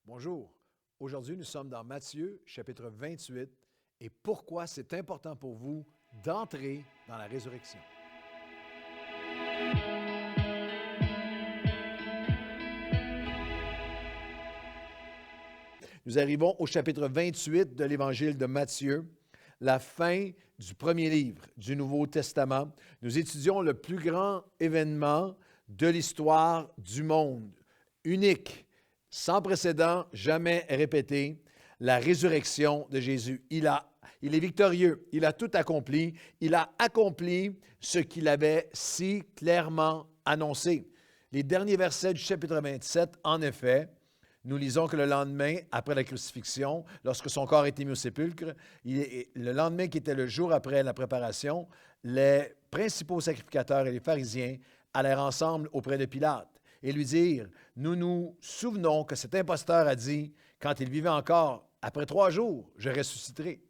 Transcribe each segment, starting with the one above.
Bonjour. Aujourd'hui, nous sommes dans Matthieu, chapitre 28, et pourquoi c'est important pour vous d'entrer dans la résurrection. Nous arrivons au chapitre 28 de l'Évangile de Matthieu, la fin du premier livre du Nouveau Testament. Nous étudions le plus grand événement de l'histoire du monde, unique, sans précédent, jamais répété, la résurrection de Jésus. Il est victorieux, il a tout accompli, il a accompli ce qu'il avait si clairement annoncé. Les derniers versets du chapitre 27, en effet, nous lisons que le lendemain, après la crucifixion, lorsque son corps était mis au sépulcre, le lendemain qui était le jour après la préparation, les principaux sacrificateurs et les pharisiens allèrent ensemble auprès de Pilate et lui dire, « Nous nous souvenons que cet imposteur a dit, quand il vivait encore, « Après 3 jours, je ressusciterai. »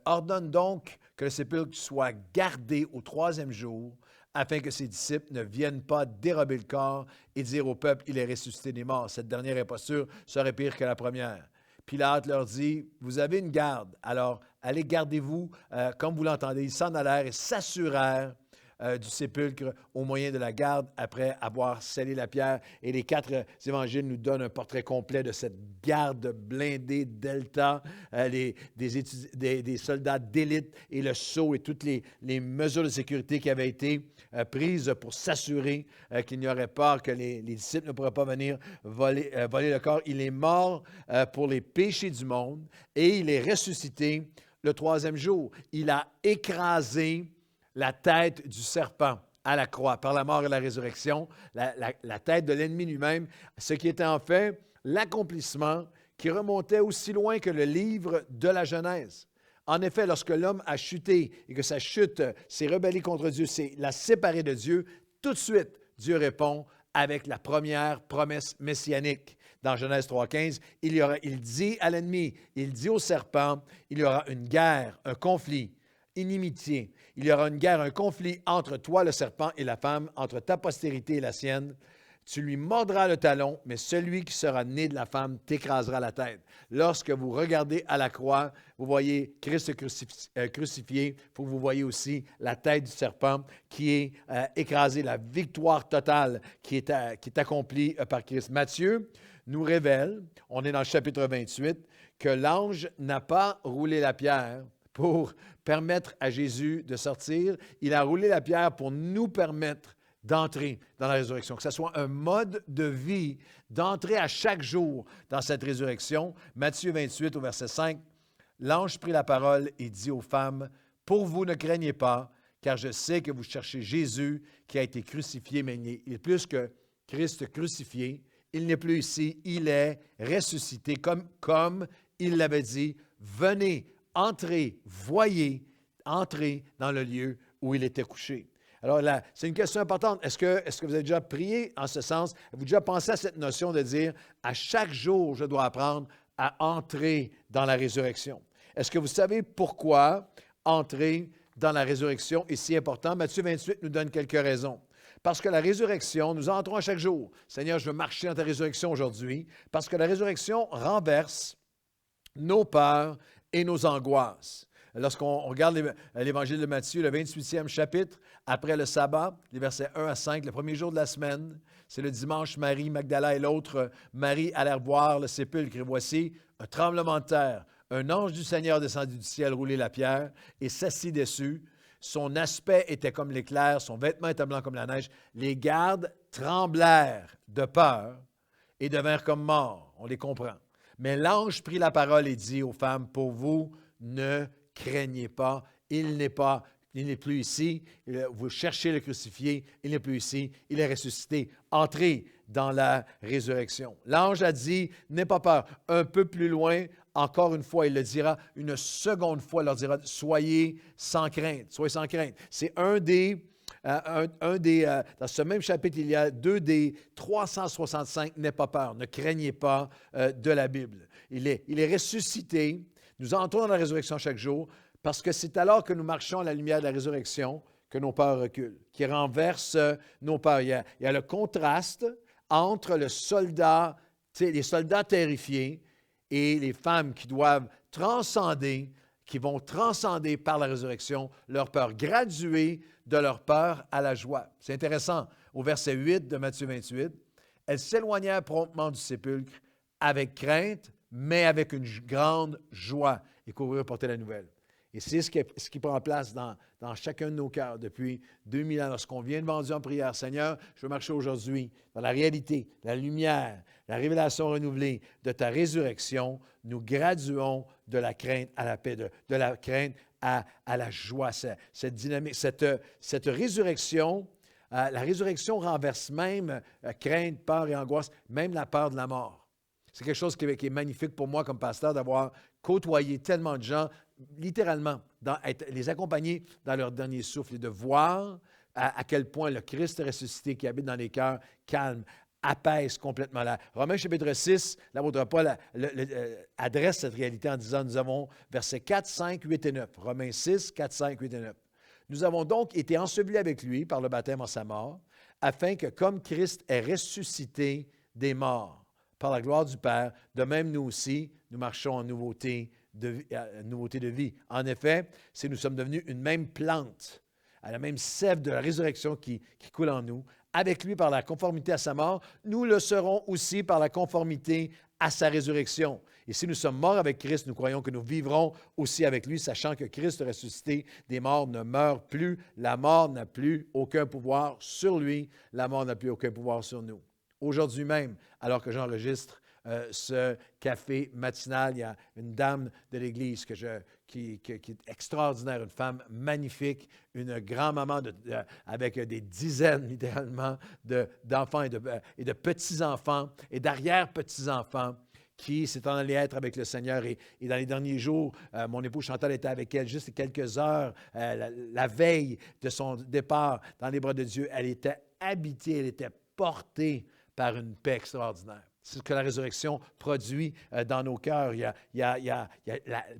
Ordonne donc que le sépulcre soit gardé au 3e jour, afin que ses disciples ne viennent pas dérober le corps et dire au peuple, « Il est ressuscité des morts. » Cette dernière imposture serait pire que la première. Pilate leur dit, « Vous avez une garde, alors allez gardez-vous comme vous l'entendez. » Ils s'en allèrent et s'assurèrent du sépulcre au moyen de la garde après avoir scellé la pierre. Et les 4 évangiles nous donnent un portrait complet de cette garde blindée Delta, des soldats d'élite et le sceau et toutes les mesures de sécurité qui avaient été prises pour s'assurer qu'il n'y aurait pas, que les disciples ne pourraient pas venir voler le corps. Il est mort pour les péchés du monde et il est ressuscité le 3e jour. Il a écrasé la tête du serpent à la croix, par la mort et la résurrection, la tête de l'ennemi lui-même, ce qui était en fait l'accomplissement qui remontait aussi loin que le livre de la Genèse. En effet, lorsque l'homme a chuté et que sa chute s'est rebellée contre Dieu, l'a séparé de Dieu, tout de suite, Dieu répond avec la première promesse messianique. Dans Genèse 3,15, il dit à l'ennemi, il dit au serpent, il y aura une guerre, un conflit, inimitié. Il y aura une guerre, un conflit entre toi, le serpent, et la femme, entre ta postérité et la sienne. Tu lui mordras le talon, mais celui qui sera né de la femme t'écrasera la tête. Lorsque vous regardez à la croix, vous voyez Christ crucifié, il faut que vous voyez aussi la tête du serpent qui est écrasée, la victoire totale qui est accomplie par Christ. Matthieu nous révèle, on est dans le chapitre 28, que l'ange n'a pas roulé la pierre pour permettre à Jésus de sortir. Il a roulé la pierre pour nous permettre d'entrer dans la résurrection, que ce soit un mode de vie, d'entrer à chaque jour dans cette résurrection. Matthieu 28 au verset 5, l'ange prit la parole et dit aux femmes, « Pour vous ne craignez pas, car je sais que vous cherchez Jésus qui a été crucifié, mais il est plus que Christ crucifié. Il n'est plus ici, il est ressuscité, comme il l'avait dit. Venez, entrez, voyez, entrez dans le lieu où il était couché. » Alors là, c'est une question importante. Est-ce que vous avez déjà prié en ce sens? Avez-vous déjà pensé à cette notion de dire, à chaque jour, je dois apprendre à entrer dans la résurrection? Est-ce que vous savez pourquoi entrer dans la résurrection est si important? Matthieu 28 nous donne quelques raisons. Parce que la résurrection, nous entrons à chaque jour. Seigneur, je veux marcher dans ta résurrection aujourd'hui. Parce que la résurrection renverse nos peurs et nos angoisses. Lorsqu'on regarde l'Évangile de Matthieu, le 28e chapitre, après le sabbat, les versets 1 à 5, le premier jour de la semaine, c'est le dimanche, Marie, Magdala et l'autre Marie allèrent voir le sépulcre. Et voici un tremblement de terre. Un ange du Seigneur descendit du ciel, roulait la pierre et s'assit dessus. Son aspect était comme l'éclair, son vêtement était blanc comme la neige. Les gardes tremblèrent de peur et devinrent comme morts. On les comprend. Mais l'ange prit la parole et dit aux femmes, « Pour vous, ne craignez pas, il n'est plus ici, vous cherchez le crucifié, il n'est plus ici, il est ressuscité. Entrez dans la résurrection. » L'ange a dit, « N'aie pas peur. » Un peu plus loin, encore une fois, il le dira, une seconde fois, il leur dira, « Soyez sans crainte. » Soyez sans crainte. C'est dans ce même chapitre, il y a 2 des 365 « N'aie pas peur, ne craignez pas » de la Bible. Il est ressuscité. Nous entrons dans la résurrection chaque jour parce que c'est alors que nous marchons à la lumière de la résurrection que nos peurs reculent, qui renversent nos peurs. Il y a le contraste entre le soldat Tu sais, les soldats terrifiés et les femmes qui doivent transcender, qui vont transcender par la résurrection leur peur, graduer de leur peur à la joie. C'est intéressant. Au verset 8 de Matthieu 28, elles s'éloignèrent promptement du sépulcre avec crainte, mais avec une grande joie, et coururent porter la nouvelle. Et c'est ce qui prend place dans chacun de nos cœurs depuis 2000 ans. Lorsqu'on vient devant Dieu en prière, Seigneur, je veux marcher aujourd'hui dans la réalité, la lumière, la révélation renouvelée de ta résurrection. Nous graduons de la crainte à la paix, de la crainte à la joie. Cette dynamique, cette résurrection, la résurrection renverse même crainte, peur et angoisse, même la peur de la mort. C'est quelque chose qui est magnifique pour moi comme pasteur d'avoir côtoyé tellement de gens, littéralement, les accompagner dans leur dernier souffle et de voir à quel point le Christ ressuscité qui habite dans les cœurs calme, apaise complètement. Romains chapitre 6, l'apôtre Paul adresse cette réalité en disant, nous avons versets 4, 5, 8 et 9. Romains 6, 4, 5, 8 et 9. Nous avons donc été ensevelis avec lui par le baptême en sa mort, afin que comme Christ est ressuscité des morts par la gloire du Père, de même nous aussi, nous marchons en nouveauté de vie. En effet, si nous sommes devenus une même plante, à la même sève de la résurrection qui coule en nous, avec lui par la conformité à sa mort, nous le serons aussi par la conformité à sa résurrection. Et si nous sommes morts avec Christ, nous croyons que nous vivrons aussi avec lui, sachant que Christ ressuscité des morts ne meurt plus. La mort n'a plus aucun pouvoir sur lui. La mort n'a plus aucun pouvoir sur nous. Aujourd'hui même, alors que j'enregistre ce café matinal, il y a une dame de l'Église qui est extraordinaire, une femme magnifique, une grand-maman avec des dizaines, littéralement, d'enfants et de petits-enfants et d'arrière-petits-enfants qui s'est en allé être avec le Seigneur. Et dans les derniers jours, mon époux Chantal était avec elle juste quelques heures, la veille de son départ dans les bras de Dieu. Elle était habitée, elle était portée par une paix extraordinaire. C'est ce que la résurrection produit dans nos cœurs. Il a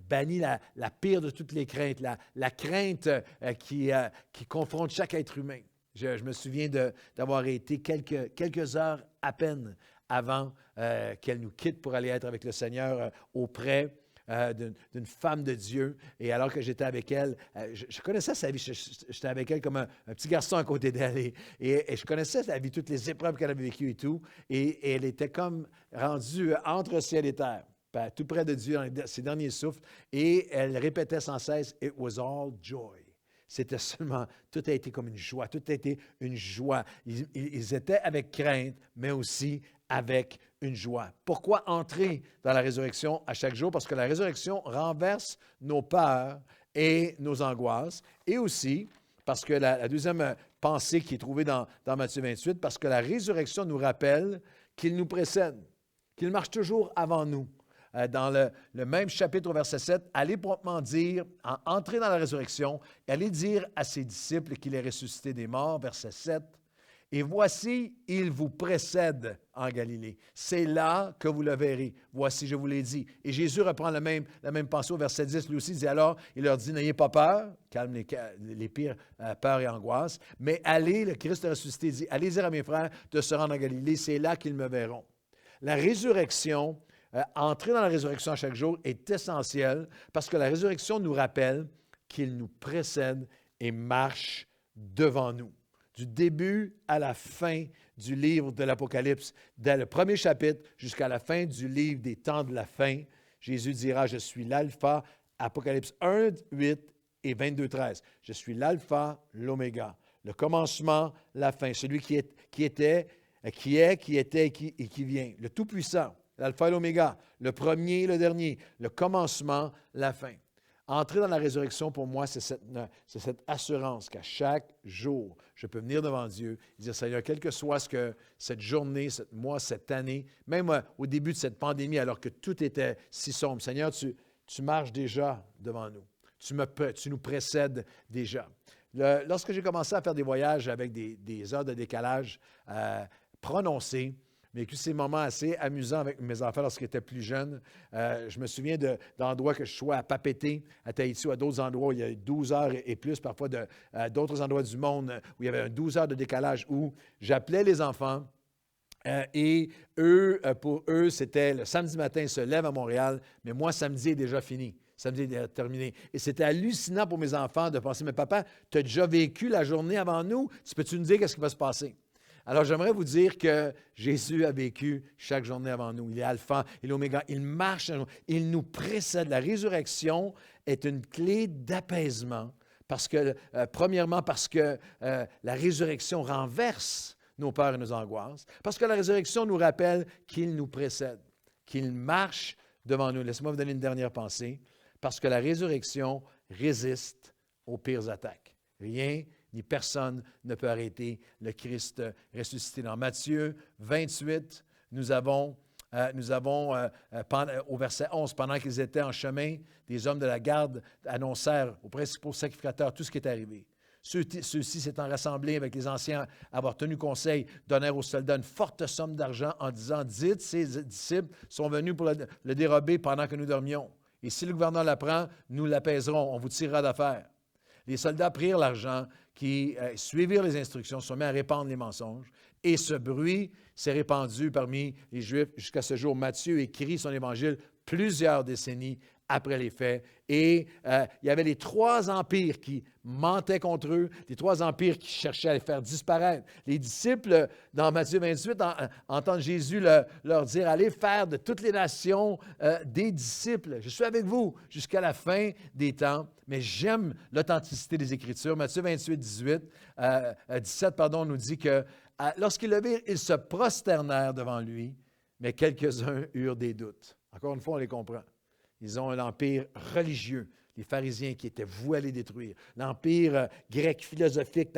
banni la pire de toutes les craintes, la crainte qui confronte chaque être humain. Je me souviens d'avoir été quelques heures à peine avant qu'elle nous quitte pour aller être avec le Seigneur auprès d'une femme de Dieu. Et alors que j'étais avec elle, je connaissais sa vie. J'étais avec elle comme un petit garçon à côté d'elle. Et je connaissais sa vie, toutes les épreuves qu'elle avait vécues et tout. Et elle était comme rendue entre ciel et terre, tout près de Dieu dans ses derniers souffles. Et elle répétait sans cesse, « It was all joy ». C'était seulement, tout a été comme une joie, tout a été une joie. Ils étaient avec crainte, mais aussi avec une joie. Pourquoi entrer dans la résurrection à chaque jour? Parce que la résurrection renverse nos peurs et nos angoisses. Et aussi, parce que la deuxième pensée qui est trouvée dans Matthieu 28, parce que la résurrection nous rappelle qu'il nous précède, qu'il marche toujours avant nous. Dans le même chapitre, au verset 7, allez promptement dire, entrez dans la résurrection, et allez dire à ses disciples qu'il est ressuscité des morts, verset 7, et voici, il vous précède en Galilée. C'est là que vous le verrez. Voici, je vous l'ai dit. Et Jésus reprend la même pensée au verset 10. Lui aussi dit alors, il leur dit, n'ayez pas peur, calme les pires peurs et angoisses, mais allez, le Christ ressuscité dit, allez dire à mes frères de se rendre en Galilée, c'est là qu'ils me verront. La résurrection, entrer dans la résurrection à chaque jour est essentiel parce que la résurrection nous rappelle qu'il nous précède et marche devant nous. Du début à la fin du livre de l'Apocalypse, dès le premier chapitre jusqu'à la fin du livre des temps de la fin, Jésus dira, je suis l'alpha, Apocalypse 1, 8 et 22, 13. Je suis l'alpha, l'oméga, le commencement, la fin, celui qui était et qui vient, le Tout-Puissant, l'alpha et l'oméga, le premier et le dernier, le commencement, la fin. Entrer dans la résurrection, pour moi, c'est cette assurance qu'à chaque jour, je peux venir devant Dieu et dire, Seigneur, quel que soit ce que cette journée, ce mois, cette année, même au début de cette pandémie, alors que tout était si sombre, Seigneur, tu marches déjà devant nous. Tu nous précèdes déjà. Lorsque j'ai commencé à faire des voyages avec des heures de décalage prononcées, j'ai vécu ces moments assez amusants avec mes enfants lorsqu'ils étaient plus jeunes. Je me souviens d'endroits que je sois à Papeete, à Tahiti ou à d'autres endroits où il y a 12 heures et plus, parfois d'autres endroits du monde où il y avait 12 heures de décalage où j'appelais les enfants Et eux, pour eux, c'était le samedi matin, ils se lèvent à Montréal, mais moi, samedi est déjà fini. Samedi est déjà terminé. Et c'était hallucinant pour mes enfants de penser, mais papa, tu as déjà vécu la journée avant nous, tu peux-tu nous dire qu'est-ce qui va se passer? Alors, j'aimerais vous dire que Jésus a vécu chaque journée avant nous. Il est alpha, il est oméga, il marche, il nous précède. La résurrection est une clé d'apaisement parce que, premièrement, parce que la résurrection renverse nos peurs et nos angoisses, parce que la résurrection nous rappelle qu'il nous précède, qu'il marche devant nous. Laissez-moi vous donner une dernière pensée, parce que la résurrection résiste aux pires attaques. Rien ni personne ne peut arrêter le Christ ressuscité. Dans Matthieu 28, nous avons au verset 11, pendant qu'ils étaient en chemin, des hommes de la garde annoncèrent aux principaux sacrificateurs tout ce qui est arrivé. Ceux-ci s'étant rassemblés avec les anciens, avoir tenu conseil, donnèrent aux soldats une forte somme d'argent en disant, « Dites, ces disciples sont venus pour le dérober pendant que nous dormions. Et si le gouverneur l'apprend, nous l'apaiserons, on vous tirera d'affaire. » Les soldats prirent l'argent, qui suivirent les instructions, se sont mis à répandre les mensonges. Et ce bruit s'est répandu parmi les Juifs jusqu'à ce jour. Matthieu écrit son évangile plusieurs décennies après les faits. Et il y avait les trois empires qui mentaient contre eux, les trois empires qui cherchaient à les faire disparaître. Les disciples, dans Matthieu 28, entendent Jésus leur dire, « Allez faire de toutes les nations des disciples. Je suis avec vous jusqu'à la fin des temps. » Mais j'aime l'authenticité des Écritures. Matthieu 28, 17 nous dit que lorsqu'ils le virent, ils se prosternèrent devant lui, mais quelques-uns eurent des doutes. Encore une fois, on les comprend. Ils ont un empire religieux, les pharisiens qui étaient voués à les détruire. L'empire grec philosophique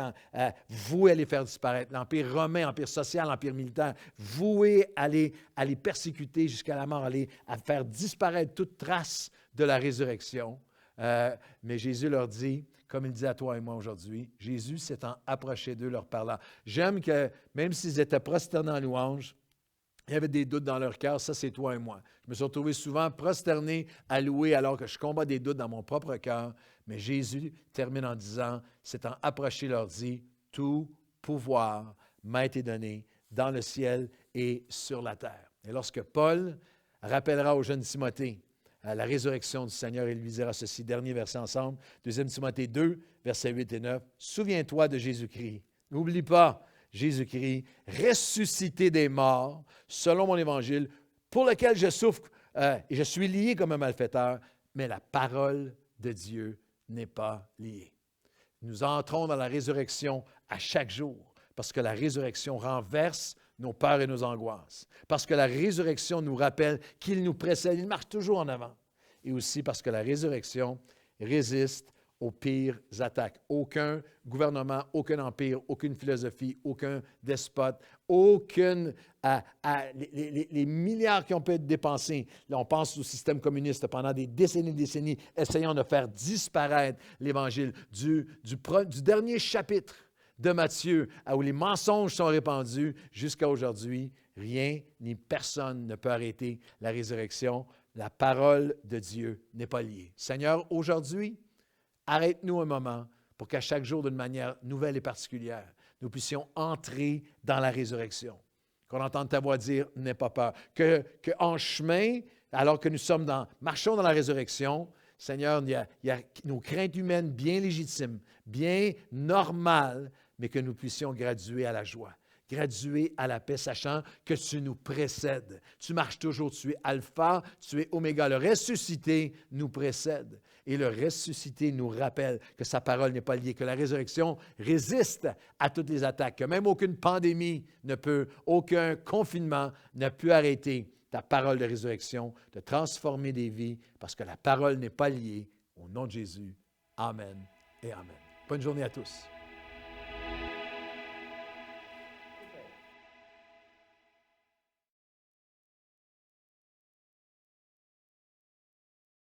voué à les faire disparaître. L'empire romain, empire social, empire militaire, voué à les persécuter jusqu'à la mort, à faire disparaître toute trace de la résurrection. Mais Jésus leur dit, comme il dit à toi et moi aujourd'hui, Jésus s'étant approché d'eux, leur parlant. J'aime que même s'ils étaient prosternés en louange, il y avait des doutes dans leur cœur, ça c'est toi et moi. Je me suis retrouvé souvent prosterné à louer alors que je combats des doutes dans mon propre cœur. Mais Jésus termine en disant, s'étant approché, leur dit, « Tout pouvoir m'a été donné dans le ciel et sur la terre. » Et lorsque Paul rappellera au jeune Timothée à la résurrection du Seigneur, il lui dira ceci, dernier verset ensemble, 2 Timothée 2, versets 8 et 9, « Souviens-toi de Jésus-Christ. N'oublie pas Jésus-Christ, ressuscité des morts, selon mon évangile, pour lequel je souffre et je suis lié comme un malfaiteur, mais la parole de Dieu n'est pas liée. » Nous entrons dans la résurrection à chaque jour, parce que la résurrection renverse nos peurs et nos angoisses, parce que la résurrection nous rappelle qu'il nous précède, il marche toujours en avant, et aussi parce que la résurrection résiste aux pires attaques. Aucun gouvernement, aucun empire, aucune philosophie, aucun despote, les milliards qui ont pu être dépensés. Là, on pense au système communiste pendant des décennies, essayant de faire disparaître l'Évangile du dernier chapitre de Matthieu, où les mensonges sont répandus, jusqu'à aujourd'hui. Rien ni personne ne peut arrêter la résurrection. La parole de Dieu n'est pas liée. Seigneur, aujourd'hui, arrête-nous un moment pour qu'à chaque jour, d'une manière nouvelle et particulière, nous puissions entrer dans la résurrection. Qu'on entende ta voix dire « N'aie pas peur ». Qu'en chemin, alors que nous marchons dans la résurrection, Seigneur, il y a nos craintes humaines bien légitimes, bien normales, mais que nous puissions graduer à la joie, graduer à la paix, sachant que tu nous précèdes. Tu marches toujours, tu es alpha, tu es oméga. Le ressuscité nous précède. Et le ressuscité nous rappelle que sa parole n'est pas liée, que la résurrection résiste à toutes les attaques, que même aucune pandémie aucun confinement n'a pu arrêter ta parole de résurrection, de transformer des vies, parce que la parole n'est pas liée. Au nom de Jésus, Amen et Amen. Bonne journée à tous.